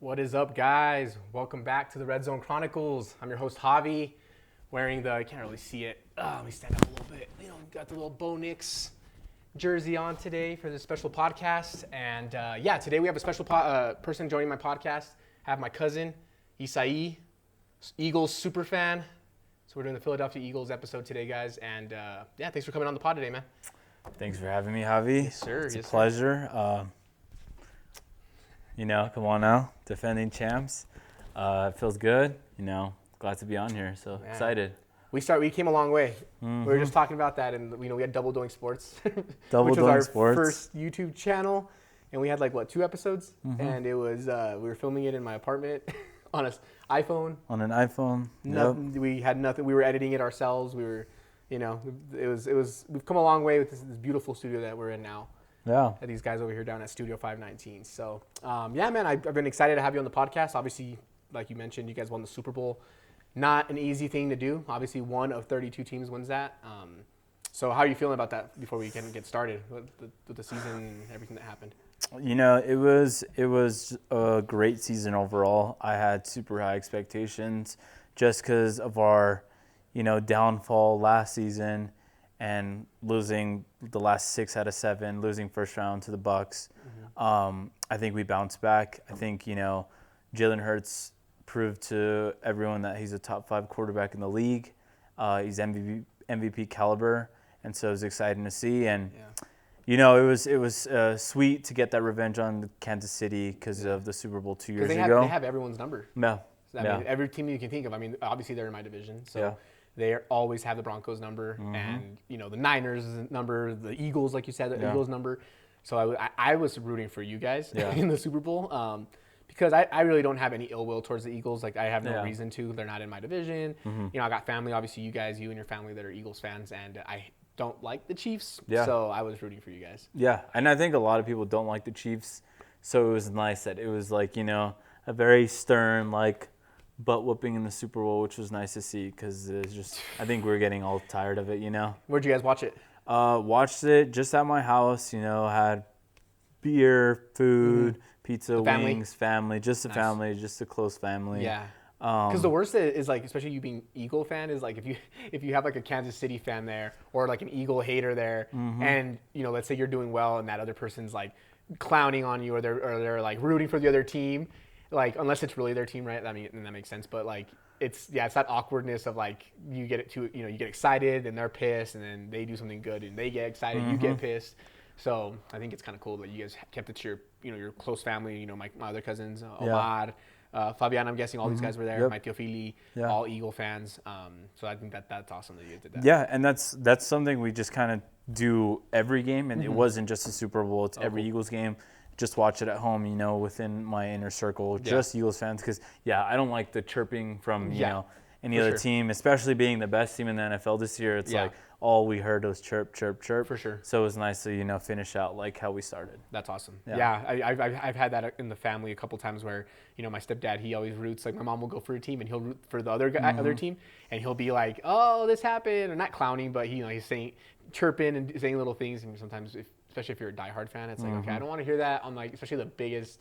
What is up, guys? Welcome back to the Red Zone Chronicles. I'm your host, Javi, wearing the, I can't really see it. Let me stand up a little bit. Got the little Bo Nix jersey on today for this special podcast. And today we have a special person joining my podcast. I have my cousin, Isai, Eagles super fan. So we're doing the Philadelphia Eagles episode today, guys. And thanks for coming on the pod today, man. Thanks for having me, Javi. Yes, sir. It's a pleasure. Come on now, defending champs. It feels good. Glad to be on here. So Man. Excited. We came a long way. Mm-hmm. We were just talking about that, and we had Double Doing Sports, Double which was Doing our Sports. first YouTube channel, and we had 2 episodes, Mm-hmm. and it was we were filming it in my apartment on an iPhone. On an iPhone. Nothing. Yep. We had nothing. We were editing it ourselves. We were, it was. We've come a long way with this beautiful studio that we're in now. Yeah. At these guys over here down at Studio 519. So, man, I've been excited to have you on the podcast. Obviously, like you mentioned, you guys won the Super Bowl. Not an easy thing to do. Obviously, one of 32 teams wins that. So how are you feeling about that before we can get started with the season and everything that happened? It was a great season overall. I had super high expectations just because of our, downfall last season and losing the last 6 out of 7, losing first round to the Bucs. Mm-hmm. I think we bounced back. I think, Jalen Hurts proved to everyone that he's a top 5 quarterback in the league. He's MVP caliber, and so it was exciting to see. And it was sweet to get that revenge on Kansas City because of the Super Bowl 2 years ago. They have everyone's number. Yeah. I mean, every team you can think of. I mean, obviously they're in my division, so Yeah. they always have the Broncos number, Mm-hmm. and the Niners number, the Eagles, like you said, the Yeah. Eagles number. So I was rooting for you guys Yeah. in the Super Bowl because I really don't have any ill will towards the Eagles. I have no Yeah. reason to. They're not in my division. Mm-hmm. I got family, obviously you guys, you and your family that are Eagles fans, and I don't like the Chiefs. Yeah. So I was rooting for you guys. Yeah, and I think a lot of people don't like the Chiefs, so it was nice that it was a very stern, butt whooping in the Super Bowl, which was nice to see because it's just, I think we were getting all tired of it, Where'd you guys watch it? Watched it just at my house, had beer, food, pizza, family? wings, family, just a Nice. family, just a close family. Yeah. Because the worst is especially you being Eagle fan is if you have a Kansas City fan there or an Eagle hater there, and let's say you're doing well and that other person's clowning on you or they're rooting for the other team, unless it's really their team, right? I mean, and that makes sense. But it's that awkwardness of you get you get excited and they're pissed, and then they do something good and they get excited, you get pissed. So I think it's kind of cool that you guys kept it to your close family. My other cousins, Omar. Fabian, I'm guessing all these guys were there. Yep. My Teofili, Yeah. all Eagle fans. So I think that's awesome that you did that. Yeah, and that's something we just kind of do every game, and it wasn't just a Super Bowl. It's every cool. Eagles game. Just watch it at home, within my inner circle, just Eagles fans. Because, I don't like the chirping from, any for other sure. team, especially being the best team in the NFL this year. It's Yeah. all we heard was chirp, chirp, chirp. For sure. So it was nice to, finish out how we started. That's awesome. Yeah. I've had that in the family a couple times where my stepdad, he always roots, my mom will go for a team and he'll root for the other guy, other team, and he'll be like, oh, this happened, or not clowning, but he's saying, chirping and saying little things, and sometimes especially if you're a diehard fan, it's okay, I don't want to hear that on especially the biggest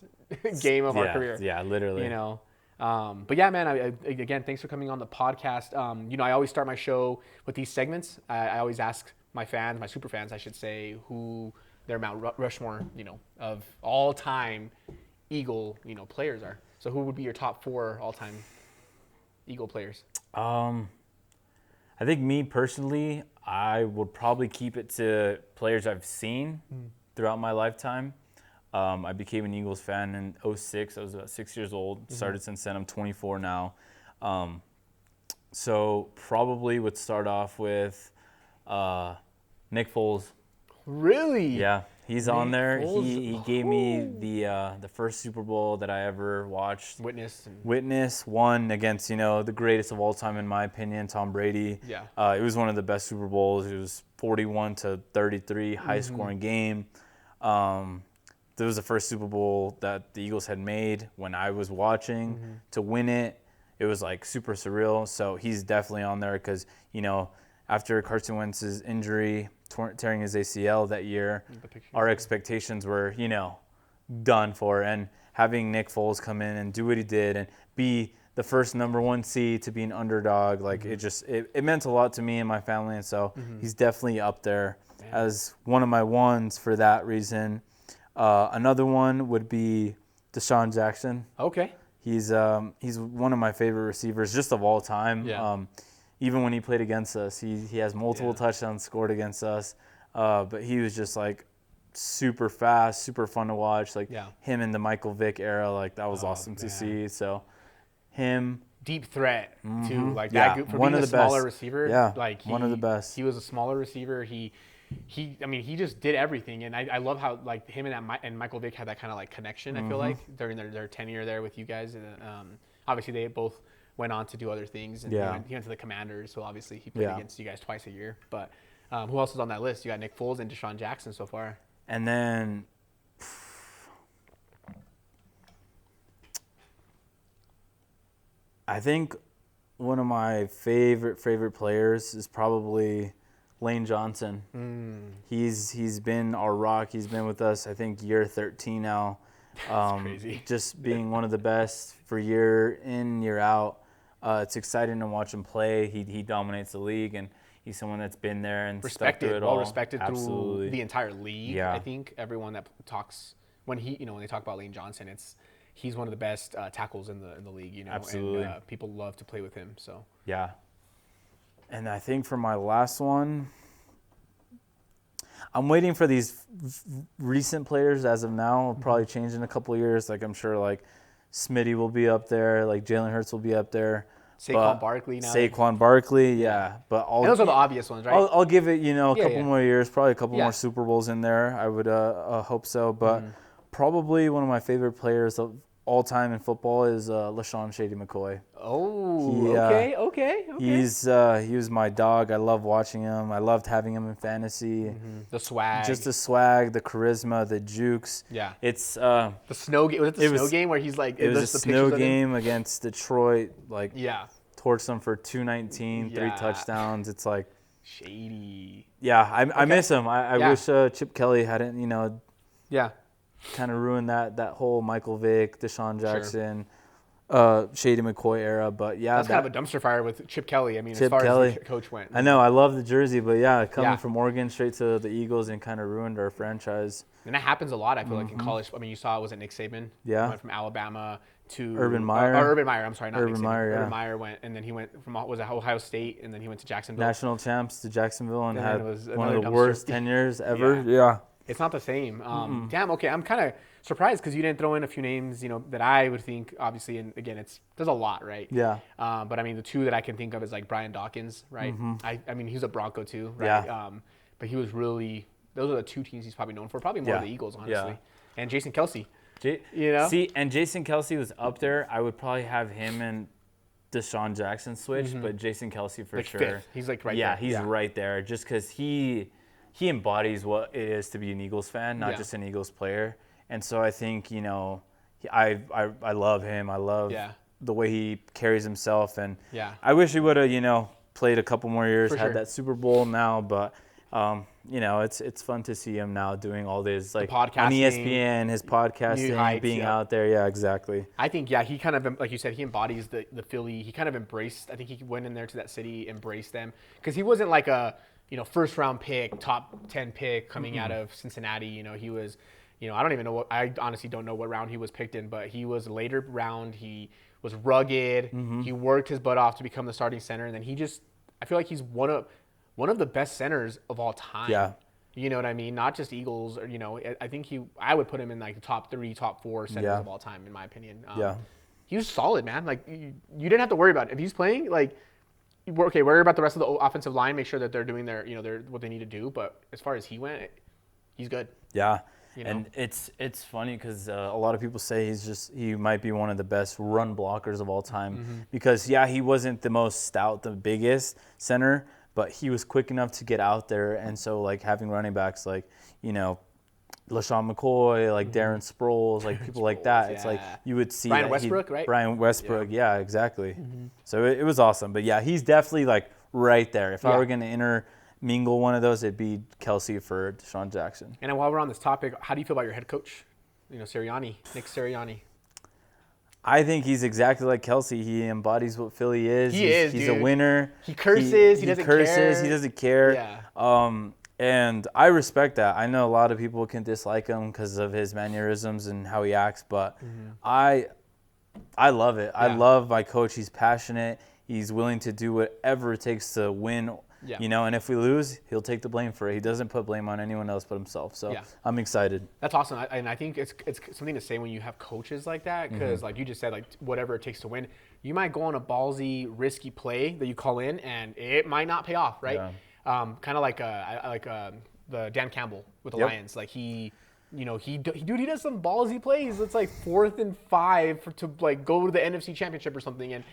game of our career. Yeah, literally. But yeah, man, again, thanks for coming on the podcast. I always start my show with these segments. I always ask my fans, my super fans, I should say, who their Mount Rushmore, of all time Eagle, players are. So who would be your top 4 all time Eagle players? I think me personally, I would probably keep it to players I've seen throughout my lifetime. I became an Eagles fan in 2006. I was about 6 years old. Started since then. I'm 24 now. So probably would start off with Nick Foles. Really? Yeah, he's on there. Foles. He gave me the first Super Bowl that I ever watched. Witness won against the greatest of all time in my opinion, Tom Brady. Yeah. It was one of the best Super Bowls. It was 41-33, high scoring game. That was the first Super Bowl that the Eagles had made when I was watching. To win it, it was super surreal. So he's definitely on there because after Carson Wentz's injury, tearing his ACL that year, our expectations were done for, and having Nick Foles come in and do what he did and be the first number 1 seed to be an underdog, like it meant a lot to me and my family, and so he's definitely up there as one of my ones for that reason. Another one would be Deshaun Jackson. Okay. He's one of my favorite receivers just of all time. Yeah. Even when he played against us, he has multiple touchdowns scored against us. But he was just like super fast, super fun to watch. Like him in the Michael Vick era, like that was awesome to see. So him, deep threat too, like that group for one being of a the smaller best. receiver. Yeah, like one of the best. He was a smaller receiver. He just did everything, and I love how like him and Michael Vick had that kind of like connection. I feel like during their tenure there with you guys, and obviously they both went on to do other things. And he went to the Commanders, so obviously he played against you guys twice a year. But who else is on that list? You got Nick Foles and Deshaun Jackson so far. And then I think one of my favorite players is probably Lane Johnson. He's been our rock. He's been with us, I think, year 13 now. That's crazy. Just being one of the best for year in, year out. It's exciting to watch him play. He dominates the league, and he's someone that's been there and stuck through it all. Respected through the entire league. Yeah. I think everyone that talks when they talk about Lane Johnson, he's one of the best tackles in the league. Absolutely. And people love to play with him. So yeah. And I think for my last one, I'm waiting for these recent players as of now. It'll probably change in a couple of years. Like I'm sure like Smitty will be up there. Like Jalen Hurts will be up there. Saquon Barkley now. Saquon Barkley, yeah. But those are the obvious ones, right? I'll give it, a couple more years, probably a couple more Super Bowls in there. I would hope so. But probably one of my favorite players of all time in football is LaShawn Shady McCoy. Oh, okay. He was my dog. I love watching him. I loved having him in fantasy. The swag. Just the swag, the charisma, the jukes. Yeah. It's the snow game. Was it the snow game where he's like? It was a snow game against Detroit. Like torched them for 219, 3 touchdowns. It's like Shady. Yeah, I miss him. I wish Chip Kelly hadn't kind of ruined that whole Michael Vick, Deshaun Jackson. Shady McCoy era, but that's kind of a dumpster fire with Chip Kelly. I mean, Chip as far Kelly. as the coach went. I know, I love the jersey, but coming from Oregon straight to the Eagles and kind of ruined our franchise. And that happens a lot, I feel like, in college. I mean, you saw it was Nick Saban. Yeah. He went from Alabama to Urban Meyer. Urban Meyer, I'm sorry, not Urban Nick Saban. Meyer, Urban Meyer went, and then he went from Ohio State, and then he went to Jacksonville. National champs to Jacksonville and had one of the dumpster. worst tenures ever. Yeah. It's not the same. Damn. Okay, I'm kind of surprised because you didn't throw in a few names, that I would think, obviously, and again, there's a lot, right? Yeah. But I mean, the two that I can think of is like Brian Dawkins, right? I mean, he's a Bronco too, right? Yeah. But he was really, those are the two teams he's probably known for, probably more the Eagles, honestly. Yeah. And Jason Kelsey. See, and Jason Kelsey was up there. I would probably have him and Deshaun Jackson switch, but Jason Kelsey for sure. Fifth. He's like right there. Yeah, he's right there just because he embodies what it is to be an Eagles fan, not just an Eagles player. And so I think, I love him. I love the way he carries himself. And I wish he would have, played a couple more years, had that Super Bowl now. But, it's fun to see him now doing all this, like on ESPN, his podcasting, being out there. Yeah, exactly. I think, he kind of, like you said, he embodies the Philly. He kind of embraced, I think he went in there to that city, embraced them. Because he wasn't like a, first round pick, top 10 pick coming out of Cincinnati. He was, I honestly don't know what round he was picked in, but he was later round. He was rugged. He worked his butt off to become the starting center. And then I feel like he's one of the best centers of all time. Yeah. You know what I mean? Not just Eagles or, I think I would put him in like the top 3, top 4 centers of all time, in my opinion. He was solid, man. Like you didn't have to worry about it. If he's playing, like, worry about the rest of the offensive line, make sure that they're doing their what they need to do. But as far as he went, he's good. Yeah. And it's funny because a lot of people say he might be one of the best run blockers of all time because he wasn't the most stout, the biggest center, but he was quick enough to get out there. And so like having running backs like LaShawn McCoy, like Darren Sproles, like people like that. It's like you would see Brian Westbrook, right? Brian Westbrook, yeah exactly. So it was awesome. But he's definitely like right there. If I were going to intermingle one of those, it'd be Kelsey for Deshaun Jackson. And while we're on this topic, how do you feel about your head coach, Sirianni, Nick Sirianni? I think he's exactly like Kelsey. He embodies what Philly is. He's a dude. winner. He curses. He doesn't care. He doesn't care. Yeah. And I respect that. I know a lot of people can dislike him because of his mannerisms and how he acts, but I love it. I love my coach. He's passionate. He's willing to do whatever it takes to win. Yeah. You know, and if we lose, he'll take the blame for it. He doesn't put blame on anyone else but himself. So I'm excited. That's awesome. And I think it's something to say when you have coaches like that, because like you just said, like whatever it takes to win, you might go on a ballsy, risky play that you call in, and it might not pay off, right? Yeah. Kind of like the Dan Campbell with the Lions. Like he does some ballsy plays. It's like 4th and 5 to like go to the NFC Championship or something, and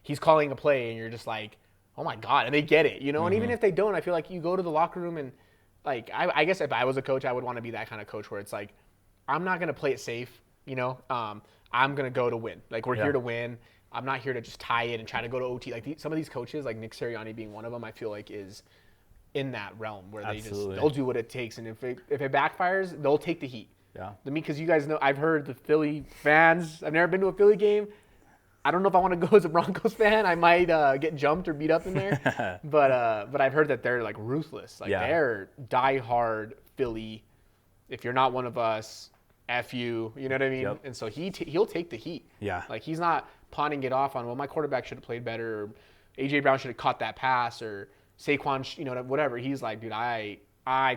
he's calling a play, and you're just like, oh my God, and they get it, you know? And even if they don't, I feel like you go to the locker room and like, I guess if I was a coach, I would want to be that kind of coach where it's like, I'm not going to play it safe, you know? I'm going to go to win. Like, we're here to win. I'm not here to just tie it and try to go to OT. Like, some of these coaches, like Nick Sirianni being one of them, I feel like is in that realm where they'll do what it takes. And if it backfires, they'll take the heat. Yeah. Because you guys know, I've heard the Philly fans, I've never been to a Philly game. I don't know if I want to go as a Broncos fan. I might get jumped or beat up in there. But I've heard that they're like ruthless. Like they're diehard Philly. If you're not one of us, F you. You know what I mean? Yep. And so he'll take the heat. Yeah. Like he's not pawning it off on, well, my quarterback should have played better, or A.J. Brown should have caught that pass, or Saquon, whatever. He's like, dude, I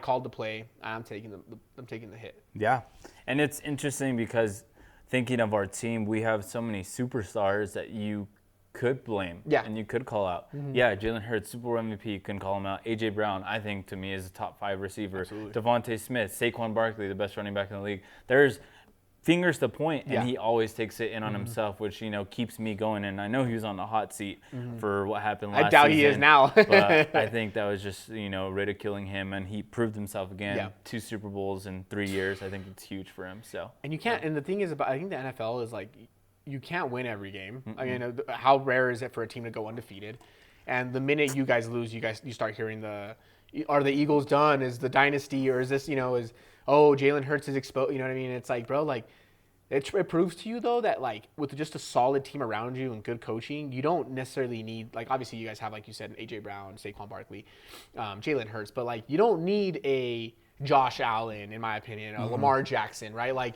called the play. I'm taking the hit. Yeah. And it's interesting because thinking of our team, we have so many superstars that you could blame and you could call out. Yeah, Jalen Hurts, Super Bowl MVP, you can call him out. A.J. Brown, I think, to me, is a top 5 receiver. Absolutely. Devontae Smith, Saquon Barkley, the best running back in the league. There's fingers to point, and he always takes it in on himself, which, keeps me going. And I know he was on the hot seat for what happened last season. I doubt he is now. But I think that was just, ridiculing him, and he proved himself again. Yeah. 2 Super Bowls in 3 years. I think it's huge for him. So. And you can't. And the thing is, I think the NFL is like, you can't win every game. I mean, how rare is it for a team to go undefeated? And the minute you guys lose, you start hearing are the Eagles done? Is the dynasty, or is this, Jalen Hurts is exposed? You know what I mean? It's like, bro, like, it proves to you, though, that, like, with just a solid team around you and good coaching, you don't necessarily need, like, obviously you guys have, like you said, A.J. Brown, Saquon Barkley, Jalen Hurts, but, like, you don't need a Josh Allen, in my opinion, a Lamar Jackson, right? Like,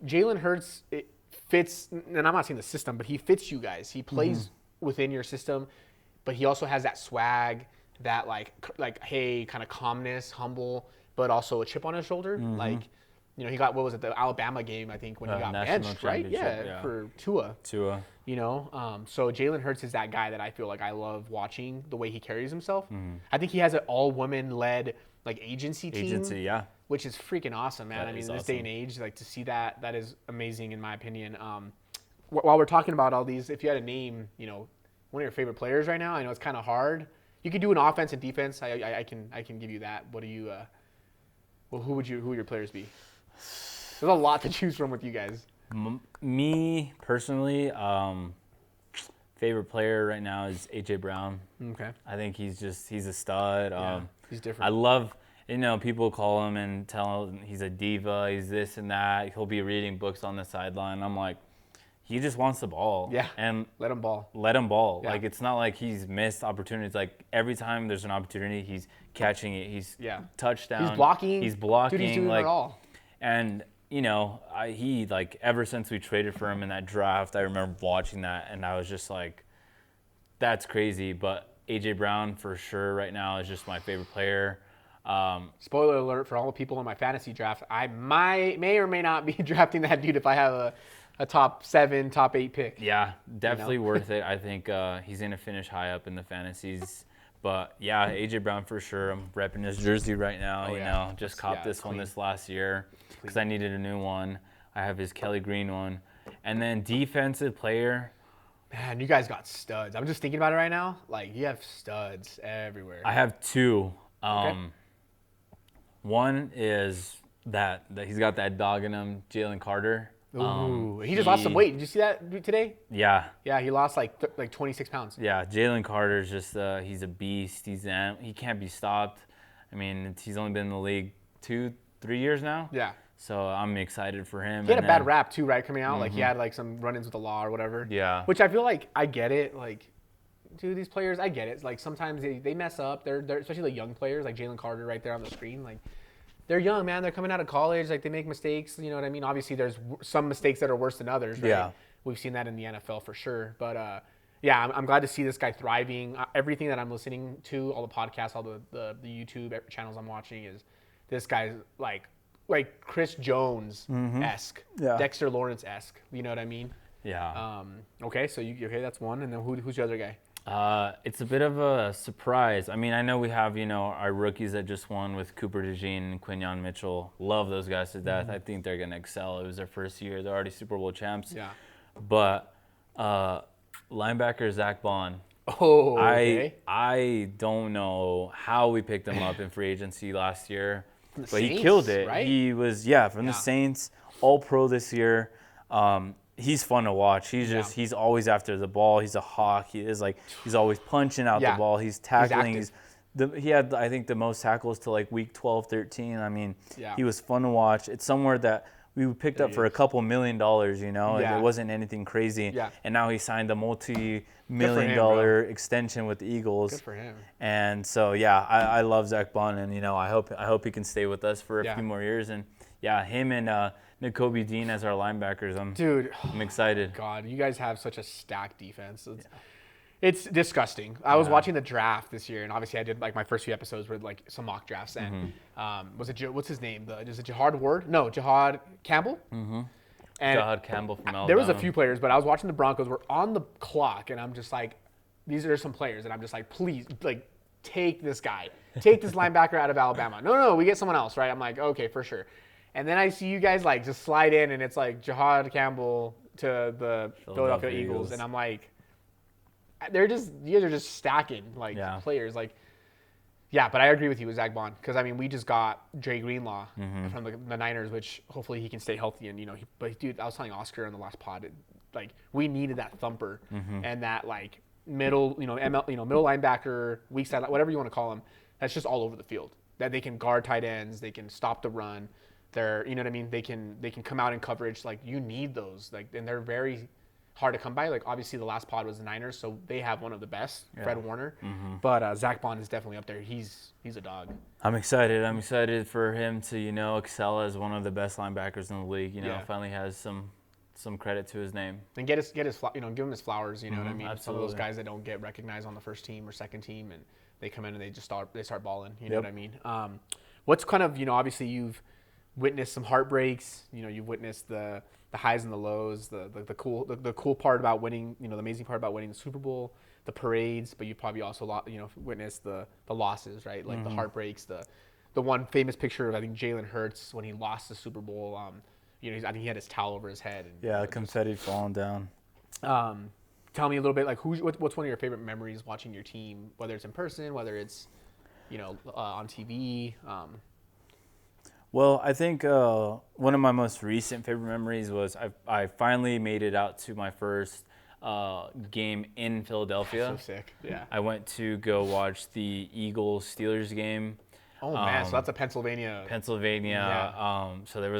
Jalen Hurts, it fits, and I'm not saying the system, but he fits you guys. He plays within your system, but he also has that swag, that, like hey, kind of calmness, humble, but also a chip on his shoulder. Like, he got, what was it, the Alabama game, I think, when he got benched, right? Yeah, for Tua. So Jalen Hurts is that guy that I feel like I love watching the way he carries himself. I think he has an all-women-led, like, agency team. Which is freaking awesome, man. I mean, in this day and age, like, to see that is amazing, in my opinion. While we're talking about all these, if you had to name, one of your favorite players right now, I know it's kind of hard. You could do an offense and defense. I can give you that. What do you? Who would your players be? There's a lot to choose from with you guys. Me personally, favorite player right now is A.J. Brown. Okay. I think he's a stud. He's different. I love, people call him and tell him he's a diva, he's this and that. He'll be reading books on the sideline. I'm like, he just wants the ball. Yeah. And let him ball. Yeah. Like, it's not like he's missed opportunities. Like, every time there's an opportunity, he's catching it. He's touchdown. He's blocking. Dude, he's doing it all. And, he, like, ever since we traded for him in that draft, I remember watching that, and I was just like, that's crazy. But A.J. Brown, for sure, right now is just my favorite player. Spoiler alert for all the people in my fantasy draft, I may or may not be drafting that dude if I have a top 7, top 8 pick. Yeah, definitely worth it. I think he's going to finish high up in the fantasies. But, yeah, A.J. Brown for sure. I'm repping his jersey right now. Just copped this one this last year because I needed a new one. I have his Kelly Green one. And then defensive player. Man, you guys got studs. I'm just thinking about it right now. Like, you have studs everywhere. I have 2. Okay. One is that he's got that dog in him, Jalen Carter. Ooh, he just lost some weight. Did you see that today? Yeah. Yeah, he lost like 26 pounds. Yeah, Jalen Carter's just he's a beast. He can't be stopped. I mean, he's only been in the league 2-3 years now. Yeah. So I'm excited for him. He had a bad rap too, right? Coming out, like he had like some run-ins with the law or whatever. Yeah. Which I feel like I get it. Like, dude, these players, I get it. Like sometimes they mess up. They're especially the young players, like Jalen Carter right there on the screen. Like, they're young, man. They're coming out of college. Like they make mistakes. You know what I mean? Obviously, there's some mistakes that are worse than others. Right? Yeah. We've seen that in the NFL for sure. But yeah, I'm glad to see this guy thriving. Everything that I'm listening to, all the podcasts, all the YouTube channels I'm watching is this guy's like Chris Jones-esque, Yeah. Dexter Lawrence-esque. You know what I mean? Yeah. Okay, so okay, that's one. And then who's the other guy? It's a bit of a surprise. I mean, I know we have, our rookies that just won with Cooper DeJean and Quinyon Mitchell. Love those guys to death. I think they're going to excel. It was their first year. They're already Super Bowl champs. Yeah. But linebacker Zach Bond. Oh, okay. I don't know how we picked him up in free agency last year, but Saints, he killed it. right? He was, from the Saints, all pro this year. He's fun to watch. He's always after the ball. He's a hawk. He's always punching out the ball. He's tackling. He had, I think, the most tackles to like week 12, 13. I mean, he was fun to watch. It's somewhere that we picked up for a couple $1 million, It wasn't anything crazy. Yeah. And now he signed a multi-million-dollar extension with the Eagles. Good for him. And so, I love Zach Bond, and I hope he can stay with us for a few more years. And him and Nakobe Dean as our linebackers. I'm excited. God, you guys have such a stacked defense. It's disgusting. I was watching the draft this year, and obviously I did like my first few episodes with like some mock drafts. And what's his name? Is it Jahad Ward? No, Jahad Campbell. Mm-hmm. And Jahad Campbell from Alabama. There was a few players, but I was watching the Broncos. We're on the clock, and I'm just like, these are some players, and I'm just like, please, like, take this guy, take this linebacker out of Alabama. No, we get someone else, right? I'm like, okay, for sure. And then I see you guys like just slide in, and it's like Jahad Campbell to the Philadelphia Eagles, and I'm like, you guys are just stacking like players, like, but I agree with you with Zach Bond, because I mean we just got Dre Greenlaw from the Niners, which hopefully he can stay healthy, and but dude, I was telling Oscar in the last pod, like we needed that thumper and that like middle middle linebacker, weak side, whatever you want to call him, that's just all over the field, that they can guard tight ends, they can stop the run. They're, you know what I mean? They can come out in coverage. Like, you need those. Like, and they're very hard to come by. Like, obviously the last pod was the Niners, so they have one of the best, Fred Warner. But Zach Bond is definitely up there. He's a dog. I'm excited. I'm excited for him to excel as one of the best linebackers in the league. Finally has some credit to his name. And give him his flowers. You know what I mean? Absolutely. Some of those guys that don't get recognized on the first team or second team, and they come in and they start balling. You know what I mean? What's kind of obviously you've witnessed some heartbreaks. You've witnessed the highs and the lows, the cool part about winning, the amazing part about winning the Super Bowl, the parades, but you probably also witnessed the losses, right? Like the heartbreaks, the one famous picture of I think Jalen Hurts when he lost the Super Bowl. I think he had his towel over his head. And, confetti falling down. Tell me a little bit like what's one of your favorite memories watching your team, whether it's in person, whether it's on TV. Well, I think one of my most recent favorite memories was I finally made it out to my first game in Philadelphia. So sick, yeah. I went to go watch the Eagles-Steelers game. Oh man, so that's a Pennsylvania. Yeah. So there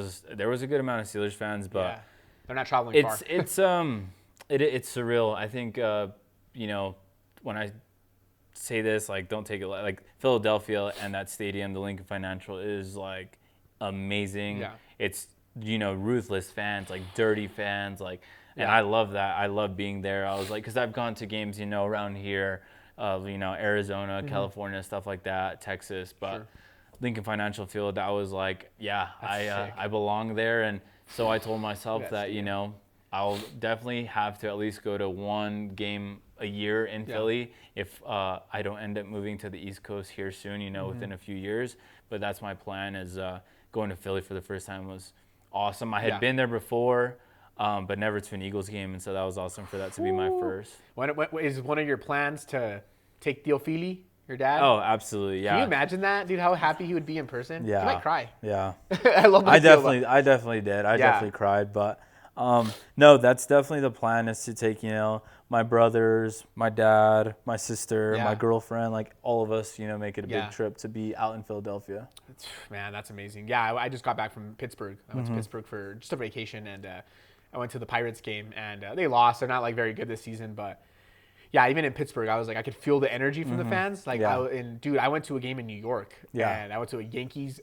was a good amount of Steelers fans, but they're not traveling far. It's surreal. I think when I say this, like, don't take it like Philadelphia and that stadium, the Lincoln Financial, is like amazing. Yeah. It's ruthless fans, like dirty fans, like, and I love that. I love being there. I was like, because I've gone to games around here, Arizona, California, stuff like that, Texas, but Lincoln Financial Field, I was like, I belong there. And so I told myself that I'll definitely have to at least go to one game a year in Philly if I don't end up moving to the East Coast here soon, within a few years. But that's my plan, is going to Philly for the first time was awesome. I had been there before, but never to an Eagles game, and so that was awesome for that to be my first. Is one of your plans to take Theophili, your dad? Oh, absolutely, yeah. Can you imagine that, dude? How happy he would be in person? Yeah. You might cry. Yeah. I love that. I definitely did. I definitely cried, but No, that's definitely the plan is to take, my brothers, my dad, my sister, Yeah. my girlfriend, like all of us, make it a Yeah. big trip to be out in Philadelphia. Man, that's amazing. Yeah, I just got back from Pittsburgh. I went to Pittsburgh for just a vacation, and I went to the Pirates game, and they lost. They're not like very good this season, but yeah, even in Pittsburgh, I was like, I could feel the energy from the fans. Like, Yeah. dude, I went to a game in New York, Yeah. and I went to a Yankees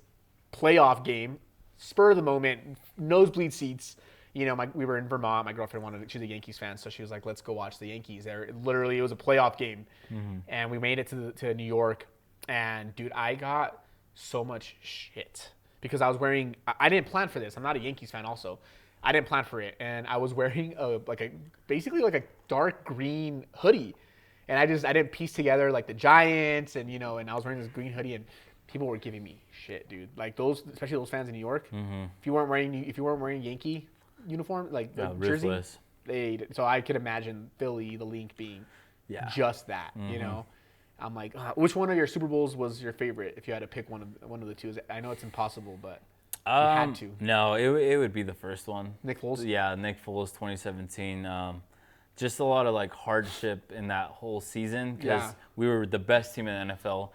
playoff game, spur of the moment, nosebleed seats. We were in Vermont. My girlfriend she's a Yankees fan, so she was like, let's go watch the Yankees. It was a playoff game, and we made it to New York, and dude, I got so much shit because I was wearing. I didn't plan for this. I'm not a Yankees fan. Also, I didn't plan for it, and I was wearing basically like a dark green hoodie, and I didn't piece together like the Giants, and and I was wearing this green hoodie, and people were giving me shit, dude. Like especially those fans in New York. If you weren't wearing Yankee uniform, like jersey, Ruthless. so I could imagine Philly, the link being just that, I'm like, which one of your Super Bowls was your favorite? If you had to pick one of the two, I know it's impossible, but you had to. No, it would be the first one. Nick Foles? Yeah, Nick Foles, 2017. Just a lot of like hardship in that whole season because Yeah. we were the best team in the NFL.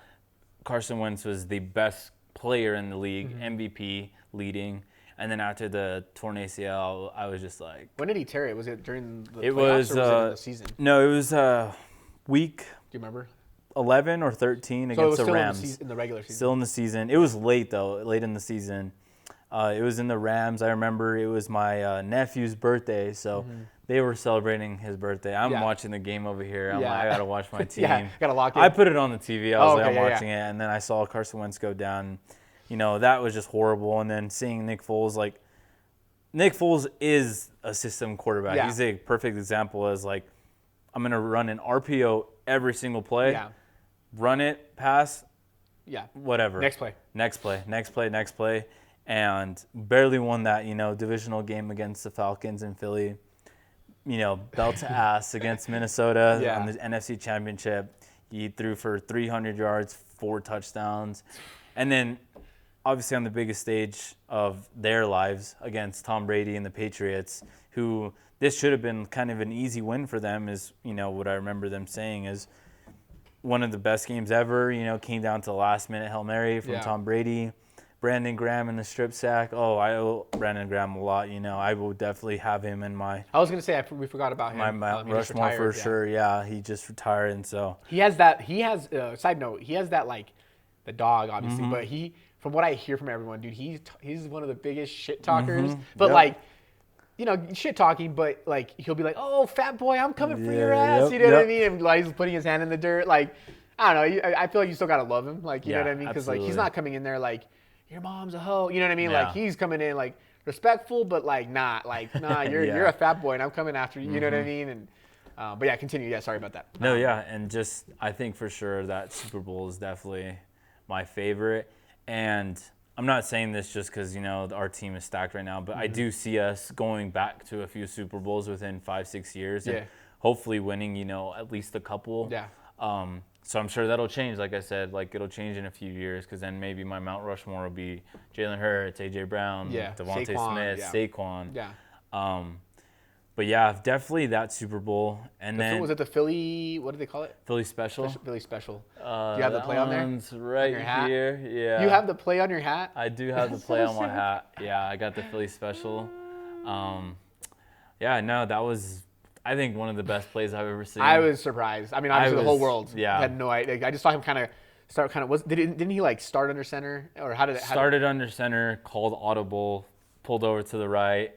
Carson Wentz was the best player in the league, MVP, leading. And then after the torn ACL, I was just like, When did he tear it? Was it during the it playoffs was, or was it in the season? Do no, it was week you remember? 11 or 13 So it against was the still Rams. in the regular season. Still in the season. It was late though, late in the season. It was in the Rams. I remember it was my nephew's birthday, so they were celebrating his birthday. I'm Yeah. watching the game over here. I'm Yeah. like, I gotta watch my team. Yeah, gotta lock in. I put it on the TV. I was like, okay, I'm yeah, watching it, and then I saw Carson Wentz go down. That was just horrible. And then seeing Nick Foles, like, Nick Foles is a system quarterback. Yeah. He's a perfect example as like, I'm gonna run an RPO every single play. Yeah. Run it, pass, Yeah. whatever. Next play. Next play, and barely won that, divisional game against the Falcons in Philly. Belt to ass against Minnesota Yeah. on the NFC Championship. He threw for 300 yards, 4 touchdowns, and then obviously on the biggest stage of their lives against Tom Brady and the Patriots, who this should have been kind of an easy win for them, is what I remember them saying is one of the best games ever. Came down to the last minute Hail Mary from Yeah. Tom Brady. Brandon Graham in the strip sack. Oh, I owe Brandon Graham a lot. I will definitely have him in my I was gonna say we forgot about him. my Mount He just Rushmore for retired, yeah. sure. Yeah, he just retired, and so He has that. Side note. He has that like the dog, obviously, Mm-hmm. but from what I hear from everyone, dude, he's one of the biggest shit talkers. Mm-hmm. But Yep. like, shit talking, but like he'll be like, "Oh, fat boy, I'm coming for your Yeah, ass." yep, You know what I yep. mean? And like he's putting his hand in the dirt. Like, I don't know. I feel like you still gotta love him. Like, you know Yeah, what I mean? Because like he's absolutely. not coming in there like your mom's a hoe. You know what I mean? Yeah. Like he's coming in like respectful, but like not like nah. You're Yeah. you're a fat boy, and I'm coming after you. You know what I mean? And but yeah, continue. Yeah, sorry about that. No, yeah, and just I think for sure that Super Bowl is definitely my favorite. And I'm not saying this just because our team is stacked right now, but I do see us going back to a few Super Bowls within 5-6 years, and Yeah. hopefully winning at least a couple. Yeah. So I'm sure that'll change. Like I said, like it'll change in a few years because then maybe my Mount Rushmore will be Jalen Hurts, AJ Brown, Yeah, Devontae Saquon, Smith, yeah. Saquon. Yeah. But yeah, definitely that Super Bowl, and then Was it the Philly? What do they call it? Philly special. Philly special. Do you have the That play on there? one's right your hat? here. Yeah. You have the play on your hat? I do have the That's play so on my sick. hat. Yeah, I got the Philly special. Yeah, no, that was I think one of the best plays I've ever seen. I was surprised. I mean, obviously the whole was- world yeah. had no idea. Like, I just saw him didn't he like start under center or how did it? Started under center, called audible, pulled over to the right.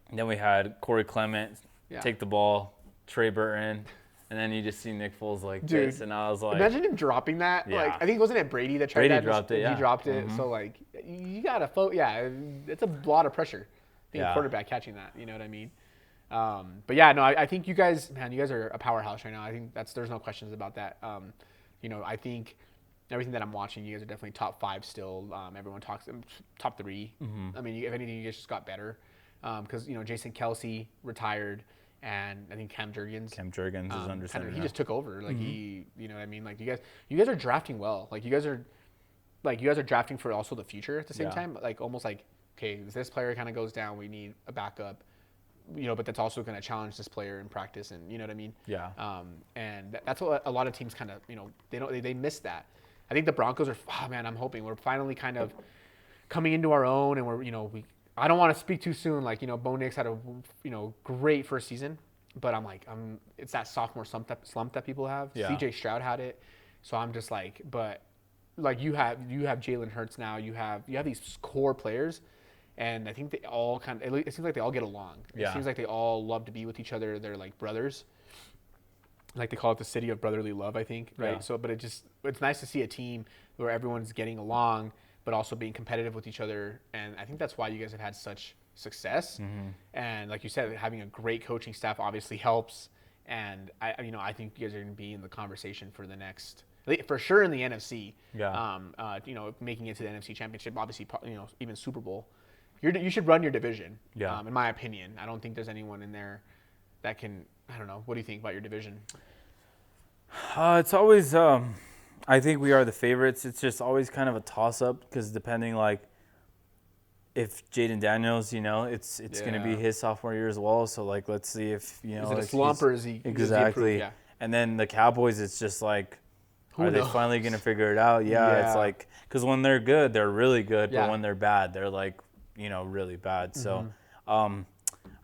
And then we had Corey Clement Yeah. take the ball, Trey Burton, and then you just see Nick Foles like Dude, this, and I was like, Imagine him dropping that. Yeah. Like I think wasn't it Brady that tried Brady that? dropped it, yeah. He dropped it. So like you gotta yeah, it's a lot of pressure being a Yeah. quarterback catching that. You know what I mean? But yeah, no, I think you guys are a powerhouse right now. I think there's no questions about that. I think everything that I'm watching, you guys are definitely top 5 still. Everyone talks top 3. I mean, if anything, you guys just got better because Jason Kelsey retired, and I think Cam Jurgens. Cam Jurgens is under center. He now. just took over. Like you know what I mean? Like you guys are drafting well. Like you guys are drafting for also the future at the same Yeah. time. Like almost like, okay, this player kind of goes down, we need a backup. but that's also going to challenge this player in practice, and you know what I mean. Yeah. And that's what a lot of teams kind of, they miss that. I think the Broncos are. Oh man, I'm hoping we're finally kind of coming into our own, and we're, I don't want to speak too soon. Like, Bo Nix had a, great first season, but it's that sophomore slump that people have. Yeah. CJ Stroud had it, so I'm just like, but like you have Jalen Hurts now. You have these core players, and I think they all it seems like they all get along. Yeah. It seems like they all love to be with each other. They're like brothers. Like they call it the city of brotherly love, I think, right? Yeah. So, but it's nice to see a team where everyone's getting along, but also being competitive with each other. And I think that's why you guys have had such success. Mm-hmm. And like you said, having a great coaching staff obviously helps. And I think you guys are going to be in the conversation for the next, for sure in the NFC. Yeah. Making it to the NFC Championship, obviously, even Super Bowl. You should run your division. Yeah. In my opinion, I don't think there's anyone in there that can. I don't know. What do you think about your division? It's always, I think we are the favorites. It's just always kind of a toss-up because depending, like, if Jaden Daniels, it's going to be his sophomore year as well. So, like, let's see if, Is it a slump or is he exactly. Is he And then the Cowboys, it's just like, are they knows? finally going to figure it out? Yeah, it's like, because when they're good, they're really good. Yeah. But when they're bad, they're like, really bad. So,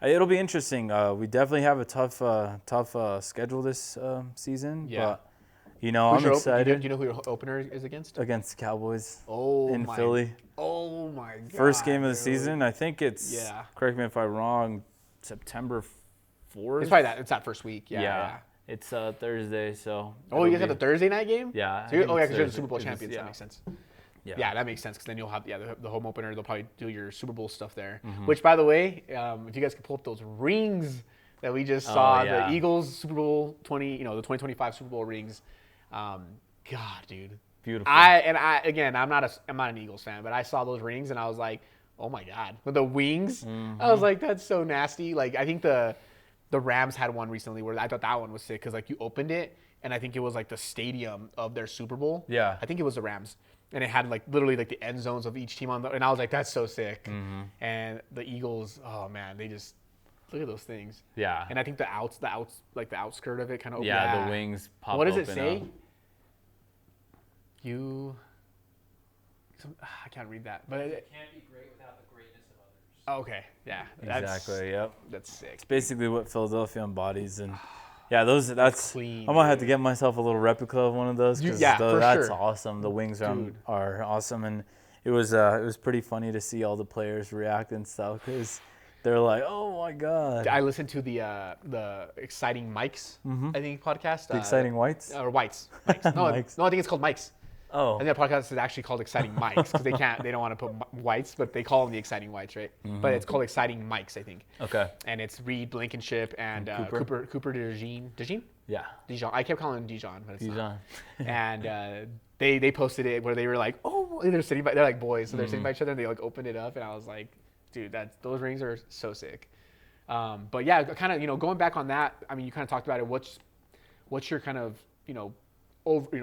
it'll be interesting. We definitely have a tough schedule this season. Yeah. But, I'm excited. Do you know who your opener is against? Against the Cowboys In Philly. Oh, my God. First game of the dude. season. I think it's, correct me if I'm wrong, September 4th. It's probably that. It's that first week. Yeah. It's Thursday, so. Oh, you guys have the Thursday night game? Yeah. So because you're the Thursday. Super Bowl champions. That makes sense. Yeah, that makes sense because then you'll have the home opener. They'll probably do your Super Bowl stuff there. Mm-hmm. Which, by the way, if you guys could pull up those rings that we just saw, the Eagles Super Bowl 20, the 2025 Super Bowl rings. God, dude. Beautiful. I'm not an Eagles fan, but I saw those rings and I was like, oh my God, with the wings. I was like, that's so nasty. Like I think the Rams had one recently where I thought that one was sick because like you opened it and I think it was like the stadium of their Super Bowl. Yeah. I think it was the Rams. And it had like literally like the end zones of each team and I was like, that's so sick. And the Eagles, oh man, they just look at those things. Yeah. And I think the outskirt of it kind of. Yeah, the wings pop. What does it open say? up. I can't read that, but It can't be great without the greatness of others. okay, yeah, Exactly. Yep. That's sick. It's basically what Philadelphia embodies, and yeah, that's clean, I'm gonna have to get myself a little replica of one of those because that's sure. awesome. The wings Dude. are awesome, and it was pretty funny to see all the players react and stuff because they're like, oh my God. I listened to the Exciting Mikes, I think podcast. The Exciting Whites. Or Whites. Mikes. No, Mikes. no, I think it's called Mikes. Oh. And their podcast is actually called Exciting Mikes because they don't want to put whites, but they call them the Exciting Whites, right? But it's called Exciting Mikes, I think. Okay. And it's Reed Blankenship and Cooper DeJean. Yeah. Dijon. I kept calling him Dijon, but it's not. Dijon. And they posted it where they were like, oh, they're like boys, so they're sitting by each other and they like opened it up and I was like, dude, those rings are so sick. But yeah, kind of going back on that. I mean, you kind of talked about it. What's your kind of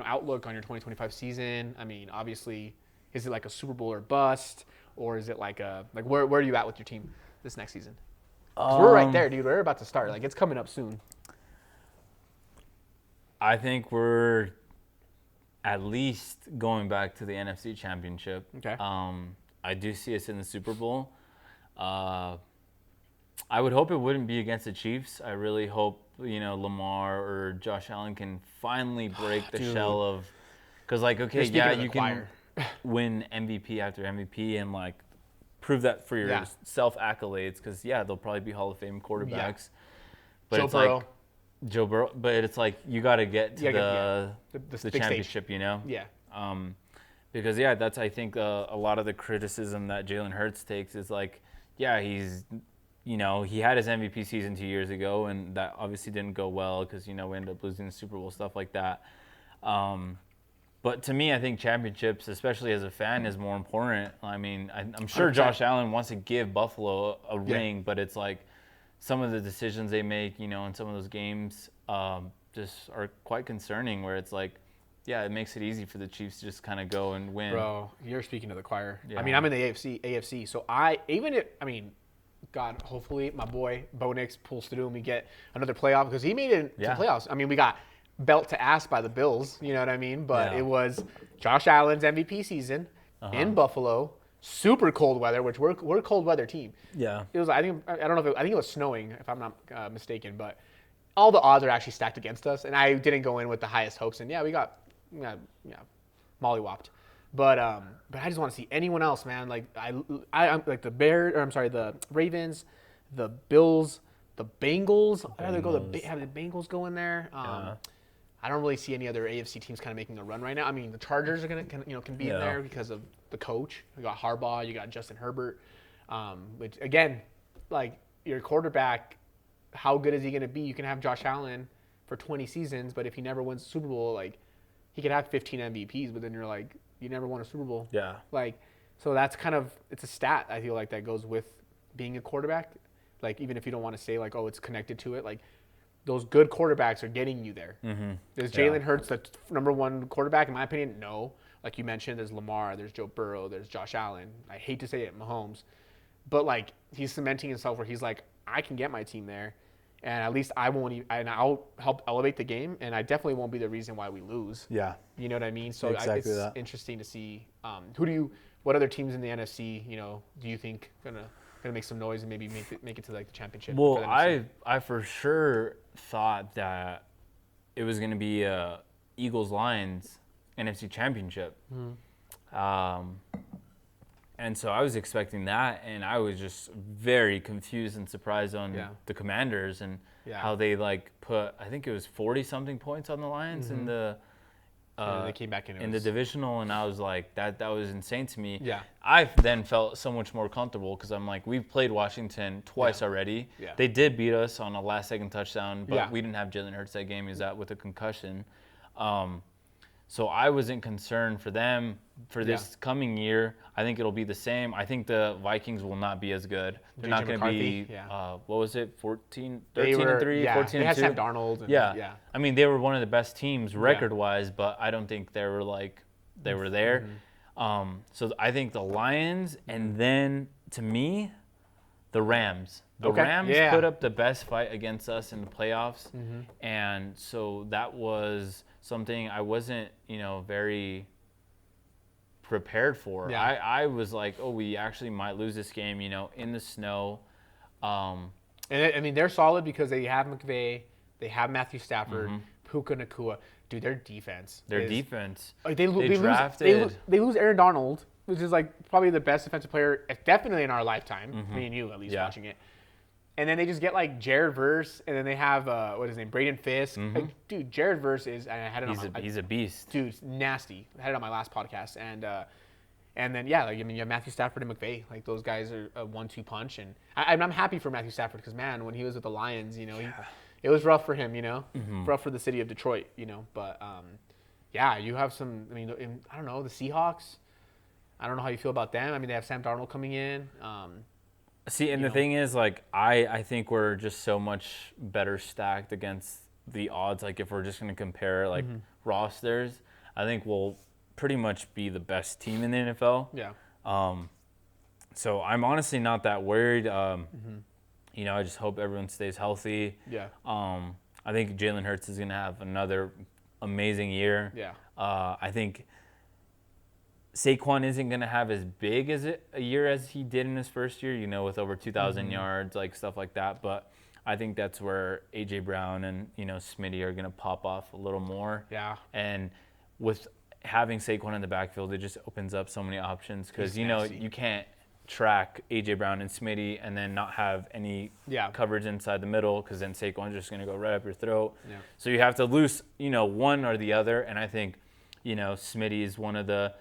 outlook on your 2025 season? I mean, obviously, is it like a Super Bowl or bust, or is it like where are you at with your team this next season? 'Cause we're right there, dude. We're about to start. Like it's coming up soon. I think we're at least going back to the NFC Championship. Okay. I do see us in the Super Bowl. I would hope it wouldn't be against the Chiefs. I really hope Lamar or Josh Allen can finally break the shell of, because like okay, yeah, you can win MVP after MVP and like prove that for your self accolades because they'll probably be Hall of Fame quarterbacks. Yeah. But Joe it's Burrow. like Joe Burrow, but it's like you got to get to the championship, Yeah. Because that's I think a lot of the criticism that Jalen Hurts takes is like, he's he had his MVP season 2 years ago, and that obviously didn't go well because we ended up losing the Super Bowl, stuff like that. But to me, I think championships, especially as a fan, is more important. I mean, I'm sure 100%. Josh Allen wants to give Buffalo a ring, but it's like some of the decisions they make, in some of those games, just are quite concerning. Where it's like, it makes it easy for the Chiefs to just kind of go and win. Bro, you're speaking to the choir. Yeah. I mean, I'm in the AFC, so God, hopefully my boy Bo Nix pulls through and we get another playoff because he made it to Yeah. playoffs. I mean, we got belt to ass by the Bills, you know what I mean? But Yeah. it was Josh Allen's MVP season in Buffalo, super cold weather, which we're a cold weather team. Yeah. It was I don't know if I think it was snowing if I'm not mistaken, but all the odds are actually stacked against us, and I didn't go in with the highest hopes. And yeah, we got mollywopped. But I just want to see anyone else, man. Like I'm like the Ravens, the Bills, the Bengals. I'd rather have the Bengals go in there. I don't really see any other AFC teams kind of making a run right now. I mean, the Chargers are can be in there because of the coach. You got Harbaugh, you got Justin Herbert, which again, like your quarterback. How good is he going to be? You can have Josh Allen for 20 seasons, but if he never wins the Super Bowl, like he could have 15 MVPs, but then you're like, you never won a Super Bowl. Yeah. Like, so that's kind of, it's a stat I feel like that goes with being a quarterback. Like, even if you don't want to say like, oh, it's connected to it, like those good quarterbacks are getting you there. Mm-hmm. Is Jalen Hurts the number one quarterback? In my opinion, no. Like you mentioned, there's Lamar, there's Joe Burrow, there's Josh Allen. I hate to say it, Mahomes. But like he's cementing himself where he's like, I can get my team there, and at least I'll help elevate the game, and I definitely won't be the reason why we lose. Yeah. You know what I mean? So Exactly it's that. interesting to see what other teams in the NFC, do you think gonna make some noise and maybe make it to like the championship? Well, for the NFC? I for sure thought that it was going to be Eagles-Lions NFC Championship. And so I was expecting that, and I was just very confused and surprised on the Commanders and how they like put, I think it was 40-something points on the Lions in the they came back in the divisional, and I was like, that was insane to me. Yeah. I then felt so much more comfortable because I'm like, we've played Washington twice already. Yeah. They did beat us on a last-second touchdown, but Yeah. we didn't have Jalen Hurts that game. He was out with a concussion. So I wasn't concerned for them for this coming year. I think it'll be the same. I think the Vikings will not be as good. They're not going to be, what was it, 13 and 3, 14 They and had 2? Sam Darnold. And, Yeah. I mean, they were one of the best teams record-wise, but I don't think they were there. So I think the Lions, and then to me, the Rams. The Rams put up the best fight against us in the playoffs, and so that was something I wasn't, very prepared for. Yeah. I was like, oh, we actually might lose this game, in the snow. And I mean, they're solid because they have McVay, they have Matthew Stafford, Puka Nacua. Dude, their defense. Their defense. They lose Aaron Donald, which is like probably the best defensive player, definitely in our lifetime. Me and you, at least, watching it. And then they just get like Jared Verse, and then they have what is his name, Braden Fisk. Like, dude, Jared Verse is. And I had it He's a beast. Dude, nasty. I had it on my last podcast, and then you have Matthew Stafford and McVay. Like those guys are a 1-2 punch, and I'm happy for Matthew Stafford because man, when he was with the Lions, it was rough for him, rough for the city of Detroit, But you have some. I mean, I don't know the Seahawks. I don't know how you feel about them. I mean, they have Sam Darnold coming in. See, and the thing is, like, I think we're just so much better stacked against the odds. Like, if we're just going to compare, like, rosters, I think we'll pretty much be the best team in the NFL. Yeah. So I'm honestly not that worried. I just hope everyone stays healthy. Yeah. I think Jalen Hurts is going to have another amazing year. Yeah. I think Saquon isn't going to have as big a year as he did in his first year, with over 2,000 yards, like stuff like that. But I think that's where A.J. Brown and, Smitty are going to pop off a little more. Yeah. And with having Saquon in the backfield, it just opens up so many options because, you can't track A.J. Brown and Smitty and then not have any coverage inside the middle because then Saquon's just going to go right up your throat. Yeah. So you have to lose, one or the other. And I think, Smitty is one of the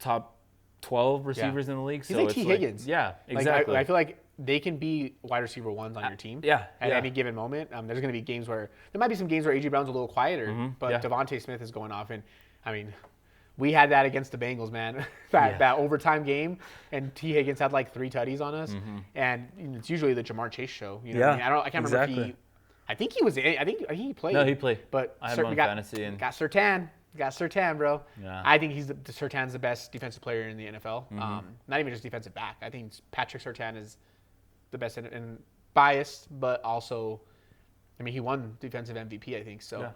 top 12 receivers in the league. He's like T. Higgins. Yeah, exactly. I feel like they can be wide receiver ones on your team. At any given moment. There's going to be games where there might be some games where A.J. Brown's a little quieter, but Devontae Smith is going off. And I mean, we had that against the Bengals, man. that overtime game, and T. Higgins had like 3 tutties on us, and it's usually the Jamar Chase show. What I mean? I can't remember if he. I think he was in. I think he played. No, he played. But I had him on fantasy and got Surtain. Got Surtain, bro. Yeah. I think Surtain's the best defensive player in the NFL. Not even just defensive back. I think Patrick Surtain is the best in biased, but also, I mean, he won defensive MVP, I think. So,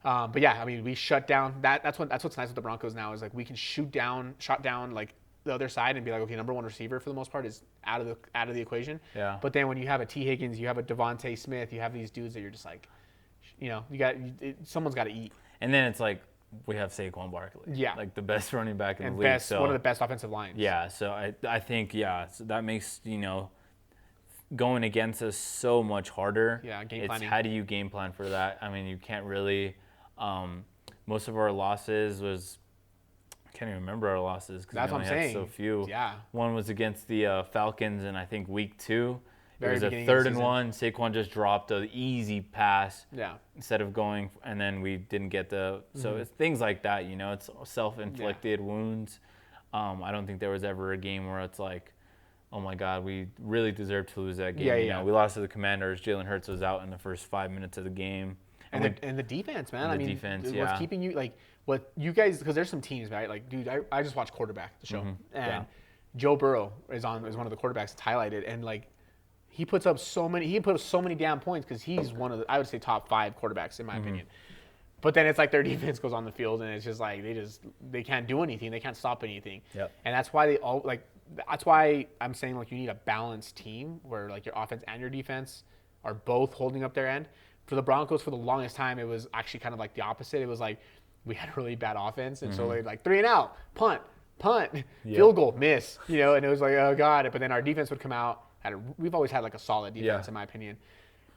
but yeah, I mean, we shut down that's what's nice with the Broncos now is like we can shut down like the other side and be like, okay, number one receiver for the most part is out of the equation. Yeah. But then when you have a T Higgins, you have a Devontae Smith, you have these dudes that you're just like, someone's got to eat. And then it's like we have Saquon Barkley. Yeah. Like the best running back in And the league. So one of the best offensive lines. yeah, so I think so that makes going against us so much harder. Yeah, game It's planning. how do you game plan for that? I mean, you can't really. Most of our losses was. I can't even remember our losses because That's we what only I'm had saying. so few. Yeah. One was against the Falcons in I think week 2. Very It was a beginning of the 3rd and season. 1. Saquon just dropped an easy pass. Yeah. Instead of going, and then we didn't get the. So it's things like that, It's self-inflicted wounds. I don't think there was ever a game where it's like, oh my God, we really deserve to lose that game. Yeah. We lost to the Commanders. Jalen Hurts was out in the first 5 minutes of the game. And the defense, man. And I the mean, defense, what's yeah. keeping you what you guys? Because there's some teams, right? Like, dude, I just watched Quarterback the show, and Yeah. Joe Burrow is one of the quarterbacks that's highlighted, and like he puts up so many damn points because he's one of the, I would say, top 5 quarterbacks in my opinion. But then it's like their defense goes on the field and it's just like they can't do anything, they can't stop anything. Yep. And that's why that's why I'm saying like you need a balanced team where like your offense and your defense are both holding up their end. For the Broncos, for the longest time, it was actually kind of like the opposite. It was like we had a really bad offense, and so they like 3 and out, punt, field goal, miss, and it was like, oh God. But then our defense would come out. We've always had like a solid defense, in my opinion.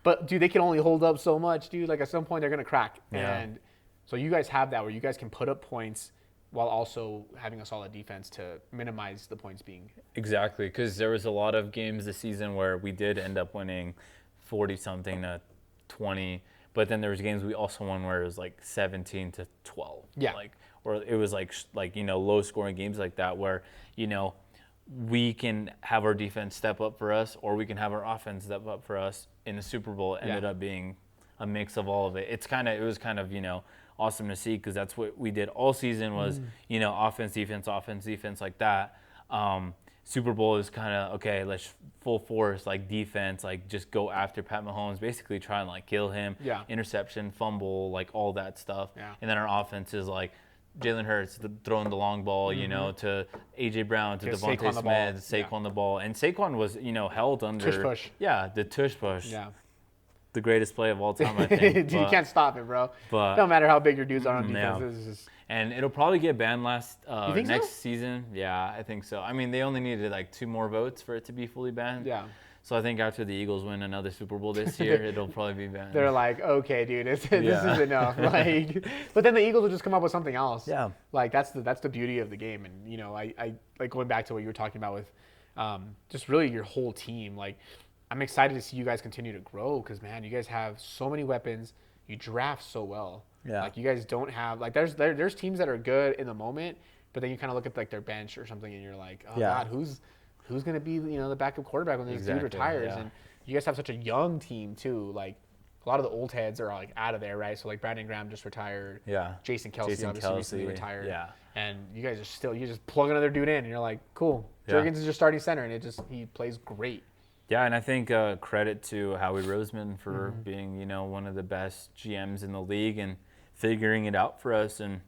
But dude, they can only hold up so much, dude. Like at some point, they're gonna crack. Yeah. And so you guys have that where you guys can put up points while also having a solid defense to minimize the points being. Exactly, because there was a lot of games this season where we did end up winning 40-something to 20, but then there was games we also won where it was like 17 to 12. Yeah. Or it was like low scoring games like that where we can have our defense step up for us, or we can have our offense step up for us. In the Super Bowl, it ended up being a mix of all of it. It was kind of awesome to see because that's what we did all season was offense, defense like that. Super Bowl is kind of okay. Let's full force like defense, like just go after Pat Mahomes, basically try and like kill him. Yeah. Interception, fumble, like all that stuff. Yeah. And then our offense is like Jalen Hurts throwing the long ball, to AJ Brown, to Give Devontae Saquon the ball. Smith, Saquon the ball, and Saquon was held under Tush push. Yeah, the tush push. Yeah. The greatest play of all time, I think. Dude, you can't stop it, bro. but- no matter how big your dudes are on Yeah. defense, it's just And it'll probably get banned You think so? next season. Yeah, I think so. I mean, they only needed like 2 more votes for it to be fully banned. yeah. So I think after the Eagles win another Super Bowl this year, it'll probably be banned. They're like, okay, dude, this Yeah. is enough. Like, but then the Eagles will just come up with something else. Yeah. Like that's the beauty of the game, and I like going back to what you were talking about with, just really your whole team. Like, I'm excited to see you guys continue to grow because man, you guys have so many weapons. You draft so well. Yeah. Like you guys don't have like there's teams that are good in the moment, but then you kind of look at like their bench or something, and you're like, oh Yeah. God, who's gonna be the backup quarterback when this dude Exactly, retires? yeah. And you guys have such a young team too. Like a lot of the old heads are like out of there, right? So like Brandon Graham just retired. Yeah. Jason Kelsey obviously recently retired. Yeah. And you guys are still you just plug another dude in, and you're like, cool. Yeah. Jurgens is your starting center, and he plays great. Yeah, and I think credit to Howie Roseman for being, one of the best GMs in the league and figuring it out for us. And,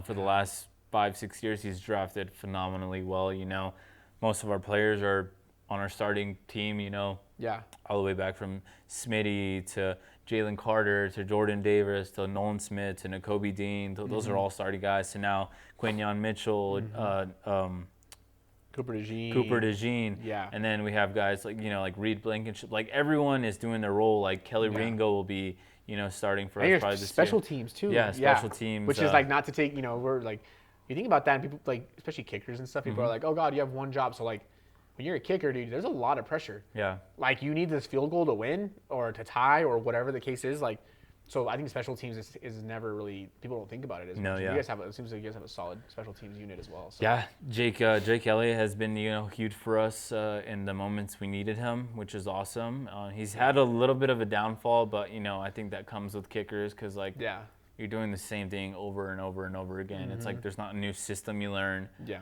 for the last 5-6 years, he's drafted phenomenally well. Most of our players are on our starting team, Yeah. all the way back from Smitty to Jalen Carter to Jordan Davis to Nolan Smith to Nakobe Dean. Those are all starting guys. So now Quinyon Mitchell, Cooper DeJean. Yeah. And then we have guys like, like Reed Blankenship. Like everyone is doing their role. Like Kelly Yeah. Ringo will be, starting for And us your probably this special year. teams too. Yeah, special teams, Which is like not to take, we're like, you think about that, and people like, especially kickers and stuff. People Mm-hmm. are like, oh God, you have one job. So like, when you're a kicker, dude, there's a lot of pressure. Yeah. Like you need this field goal to win or to tie or whatever the case is. Like, so I think special teams is never really, people don't think about it as No, much. yeah. You guys it seems like you guys have a solid special teams unit as well. So. Yeah, Jake Elliott has been huge for us in the moments we needed him, which is awesome. He's had a little bit of a downfall, but I think that comes with kickers because Yeah. you're doing the same thing over and over and over again. It's like there's not a new system you learn. Yeah.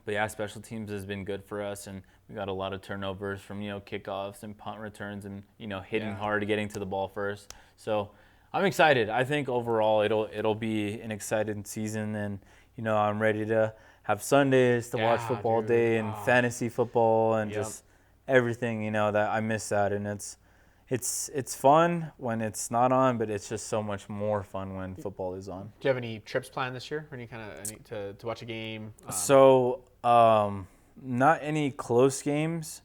But yeah, special teams has been good for us, and we got a lot of turnovers from kickoffs and punt returns, and hitting hard, getting to the ball first. So I'm excited. I think overall it'll be an exciting season, and I'm ready to have Sundays to watch football day and fantasy football and just everything. That I miss that, and it's fun when it's not on, but it's just so much more fun when football is on. Do you have any trips planned this year? Any kind of to watch a game? Not any close games.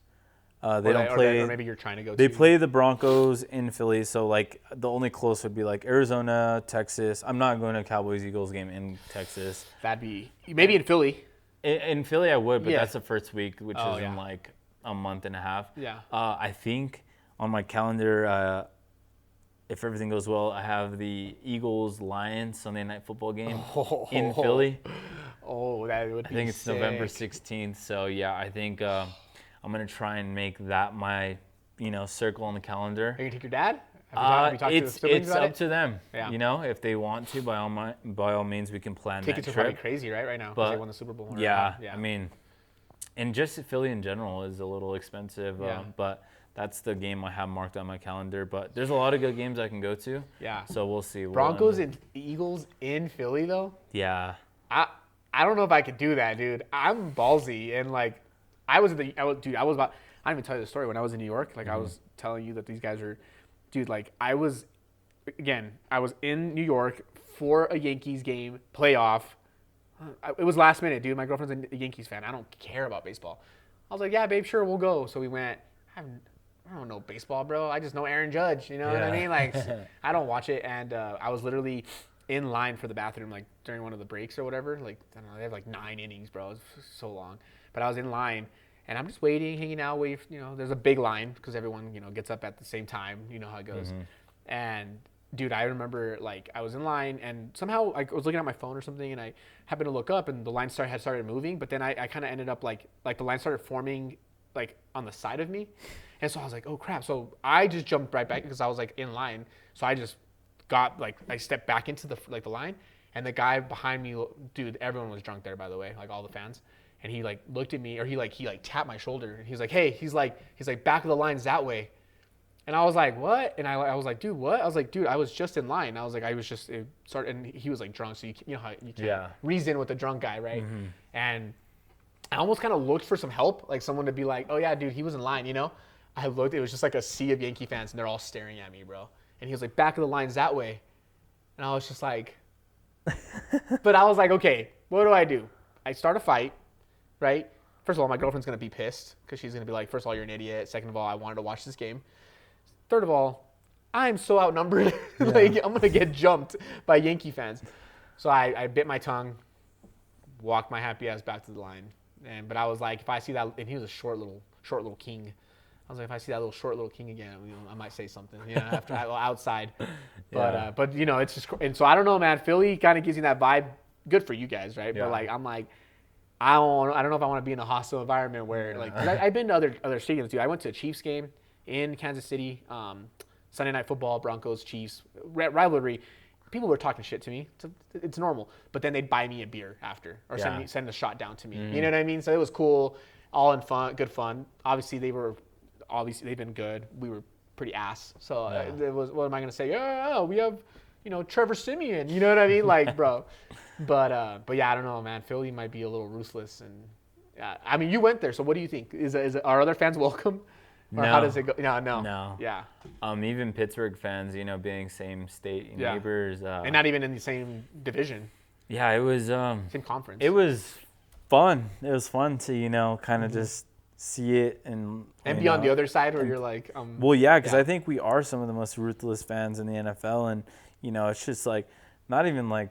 They don't play. Or maybe you're trying to go. They play the Broncos in Philly, so like the only close would be like Arizona, Texas. I'm not going to a Cowboys-Eagles game in Texas. That'd be maybe in Philly. In Philly, I would, but that's the first week, which is yeah. in like a month and a half. Yeah. I think on my calendar, if everything goes well, I have the Eagles-Lions Sunday Night Football game in Philly. Oh, that would be I think it's sick. November 16th. So yeah, I think I'm gonna try and make that my circle on the calendar. Are you gonna take your dad? Have you talked to the siblings about up to them. Yeah. If they want to, by all means, we can plan Tickets that are trip. probably crazy right now because they won the Super Bowl. Yeah, I mean, and just Philly in general is a little expensive. But that's the game I have marked on my calendar. But there's a lot of good games I can go to. Yeah. So we'll see. Broncos and Eagles in Philly though. Yeah. I don't know if I could do that, dude. I'm ballsy and like I was about. I didn't even tell you the story when I was in New York. Like I was telling you that these guys are, dude. Like I was in New York for a Yankees game playoff. It was last minute, dude. My girlfriend's a Yankees fan. I don't care about baseball. I was like, yeah, babe, sure, we'll go. So we went. I don't know baseball, bro. I just know Aaron Judge. You know what I mean? Like I don't watch it. And I was literally in line for the bathroom like during one of the breaks or whatever. Like I don't know, they have like 9 innings, bro. It was so long. But I was in line and I'm just waiting, hanging out, there's a big line because everyone, gets up at the same time. You know how it goes. And dude, I remember like I was in line and somehow I was looking at my phone or something and I happened to look up and the line had started moving, but then I kind of ended up like the line started forming like on the side of me. And so I was like, oh crap. So I just jumped right back because I was like in line. So I just got like, I stepped back into the line and the guy behind me, dude, everyone was drunk there, by the way, like all the fans. And he like looked at me or he tapped my shoulder and he's like, hey, he's like back of the line's that way. And I was like, what? And I was like, dude, what? I was like, dude, I was just in line. I was like, and he was like drunk. So you know how you can't reason with a drunk guy, right? And I almost kind of looked for some help, like someone to be like, oh yeah, dude, he was in line, I looked, it was just like a sea of Yankee fans and they're all staring at me, bro. And he was like, back of the line's that way. And I was just like, but I was like, okay, what do I do? I start a fight, right? First of all, my girlfriend's going to be pissed because she's going to be like, first of all, you're an idiot. Second of all, I wanted to watch this game. Third of all, I'm so outnumbered. Like, I'm going to get jumped by Yankee fans. So I bit my tongue, walked my happy ass back to the line. But I was like, if I see that, and he was a short little king. I was like, if I see that short little king again, I might say something, after outside. But it's just, and so I don't know, man. Philly kind of gives you that vibe. Good for you guys, right? Yeah. But like, I'm like, I don't know if I want to be in a hostile environment where like, 'cause I've been to other stadiums, dude. I went to a Chiefs game in Kansas City, Sunday Night Football, Broncos, Chiefs rivalry. People were talking shit to me. It's normal. But then they'd buy me a beer after or send a shot down to me. You know what I mean? So it was cool, all in fun, good fun. Obviously, they've been good. We were pretty ass. So it was, what am I going to say? Oh, we have, Trevor Siemian. You know what I mean? Like, bro. But yeah, I don't know, man. Philly might be a little ruthless. And I mean, you went there. So what do you think? Are other fans welcome? Or how does it go? No. Yeah. Even Pittsburgh fans, being same state neighbors. And not even in the same division. Yeah, it was. Same conference. It was fun. It was fun to, kind of just see it and be on the other side where you're like. Well, yeah, because I think we are some of the most ruthless fans in the NFL. And, it's just like not even like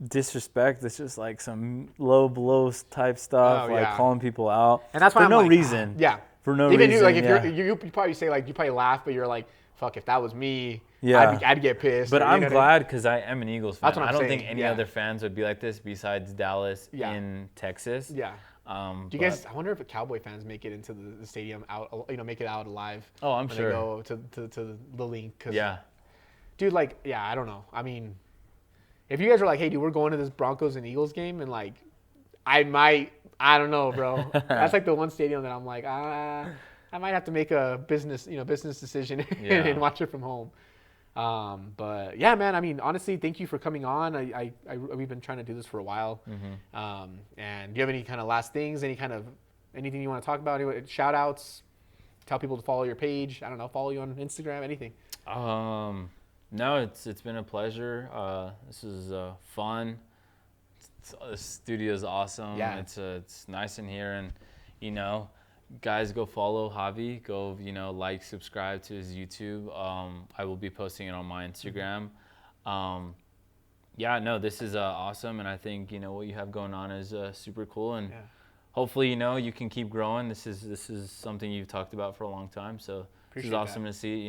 disrespect. It's just like some low blow type stuff, calling people out. And that's why for I'm no like, reason. Yeah. For no even reason. You, like if you probably say like you probably laugh, but you're like, fuck, if that was me, I'd get pissed. But I'm glad because I am an Eagles fan. That's what I'm I don't saying. think any other fans would be like this besides Dallas in Texas. Yeah. Do you guys? I wonder if Cowboy fans make it into the stadium out, make it out alive. Oh, I'm when sure. They go to the link. Yeah. Dude, like, I don't know. I mean, if you guys are like, hey, dude, we're going to this Broncos and Eagles game, and like, I don't know, bro. That's like the one stadium that I'm like, I might have to make a business decision and watch it from home. But yeah, man, I mean, honestly, thank you for coming on. We've been trying to do this for a while. And do you have any kind of last things, anything you want to talk about? Any shout outs? Tell people to follow your page. I don't know, follow you on Instagram, anything. No, it's been a pleasure. This is fun. The studio is awesome. Yeah. It's nice in here, and guys, go follow Javi. Go like, subscribe to his YouTube. I will be posting it on my Instagram. Yeah, no, this is awesome, and I think what you have going on is super cool, and hopefully you can keep growing. This is something you've talked about for a long time, so. This is awesome to see,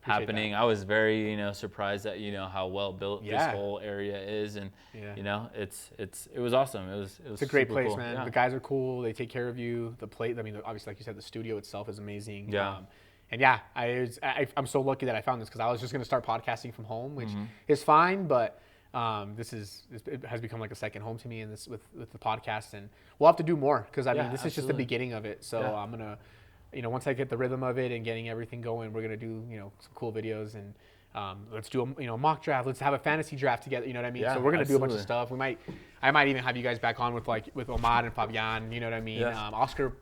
happening. That. I was very, surprised at, how well built this whole area is, and it was awesome. It's a great place, cool. man. Yeah. The guys are cool. They take care of you. The place, I mean, obviously, like you said, the studio itself is amazing. Yeah. And yeah, I'm so lucky that I found this because I was just gonna start podcasting from home, which is fine, but it has become like a second home to me, and this with the podcast, and we'll have to do more because I mean, this is just the beginning of it. So I'm gonna. Once I get the rhythm of it and getting everything going, we're gonna do some cool videos, and let's do a mock draft. Let's have a fantasy draft together. You know what I mean? Yeah, so we're gonna do a bunch of stuff. I might even have you guys back on with Omar and Fabian. You know what I mean? Yes. Oscar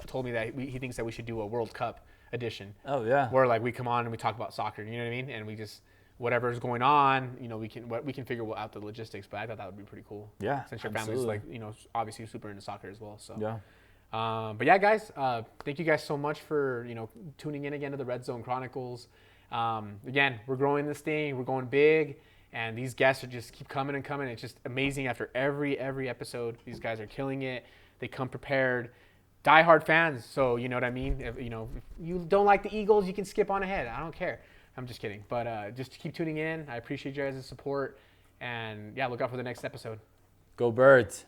told me that he thinks that we should do a World Cup edition. Oh yeah. Where we come on and we talk about soccer. You know what I mean? And we just whatever's going on, we can figure out the logistics. But I thought that would be pretty cool. Yeah. Since your family's obviously super into soccer as well. So yeah. But yeah, guys, thank you guys so much for, tuning in again to the Red Zone Chronicles. Again, we're growing this thing. We're going big. And these guests are just keep coming and coming. It's just amazing after every episode. These guys are killing it. They come prepared. Diehard fans. So, you know what I mean? If you don't like the Eagles, you can skip on ahead. I don't care. I'm just kidding. But just keep tuning in. I appreciate you guys' support. And yeah, look out for the next episode. Go Birds.